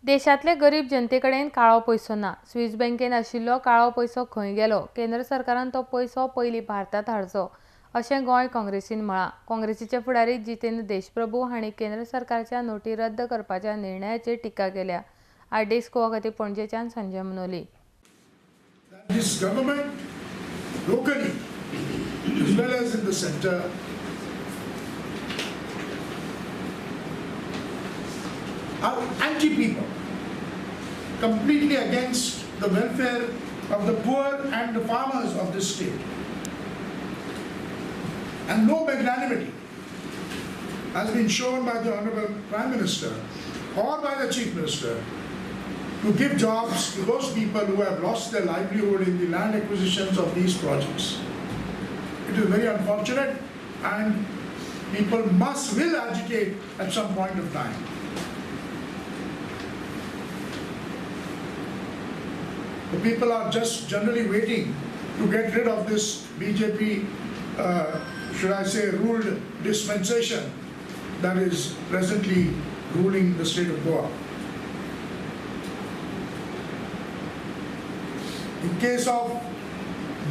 देशातले गरीब जनतेकडेन काळो पैसो ना. स्विस बँकेन आशिल्लो काळो पैसो खंय गेलो? केंद्र सरकारान तो पैसो पयलीं भारतांत हाडचो, अशें गोंय काँग्रेसीन म्हळां. काँग्रेसीचे फुडारी जितेंद्र देशप्रभू हांणी केंद्र सरकारच्या नोटी रद्द करपाच्या निर्णयाचेर टिका केल्या. आर.डी. स्कोआ खातीर पणजेच्यान Sanjay Manoli. This government, locally as well as in the center, are anti-people, completely against the welfare of the poor and the farmers of this state. And no magnanimity has been shown by the Honorable Prime Minister or by the Chief Minister to give jobs to those people who have lost their livelihood in the land acquisitions of these projects. It is very unfortunate, and people will agitate at some point of time. The people are just generally waiting to get rid of this BJP, should I say, ruled dispensation that is presently ruling the state of Goa. In case of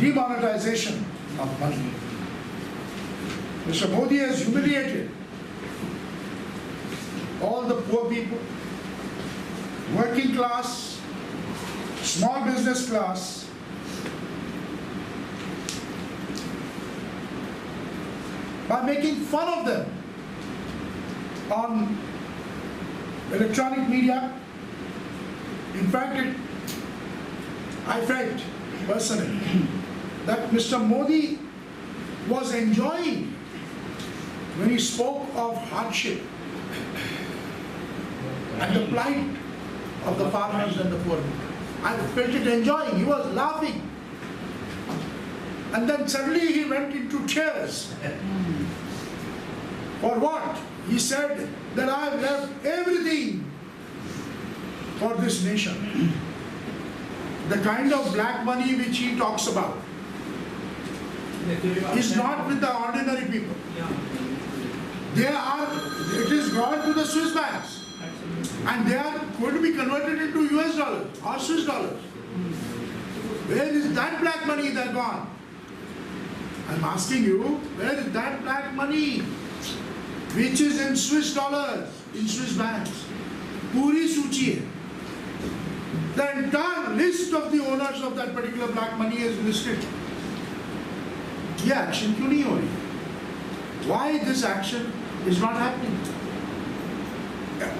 demonetization of money, Mr. Modi has humiliated all the poor people, working class, small business class, by making fun of them on electronic media. In fact, I felt personally that Mr. Modi was enjoying when he spoke of hardship and the plight of the farmers and the poor people. I felt it enjoying. He was laughing. And then suddenly he went into tears. For what? He said that I have left everything for this nation. The kind of black money which he talks about is not with the ordinary people. It is gone to the Swiss banks. And they are going to be converted into US dollars or Swiss dollars. Where is that black money that gone? I'm asking you, where is that black money which is in Swiss dollars, in Swiss banks? Puri सूची है. The entire list of the owners of that particular black money is listed. ये action क्यों नहीं हो रही? Why this action is not happening?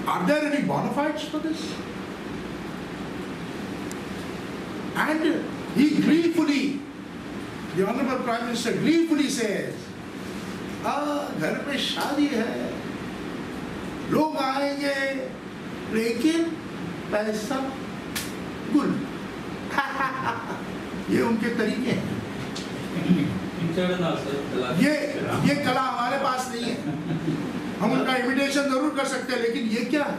Are there any bona fides for this? And he gleefully, the Honorable Prime Minister gleefully says, घर में शादी है, लोग आएंगे, लेकिन पैसा गुल. ये उनके तरीके हैं. ये कला हमारे पास नहीं है. हम उनका इमिटेशन जरूर कर सकते हैं, लेकिन ये क्या है?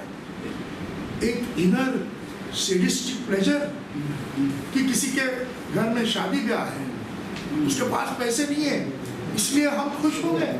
एक इनर सैडिस्टिक प्लेजर कि किसी के घर में शादी ब्याह है, उसके पास पैसे नहीं है, इसलिए हम खुश हो गए.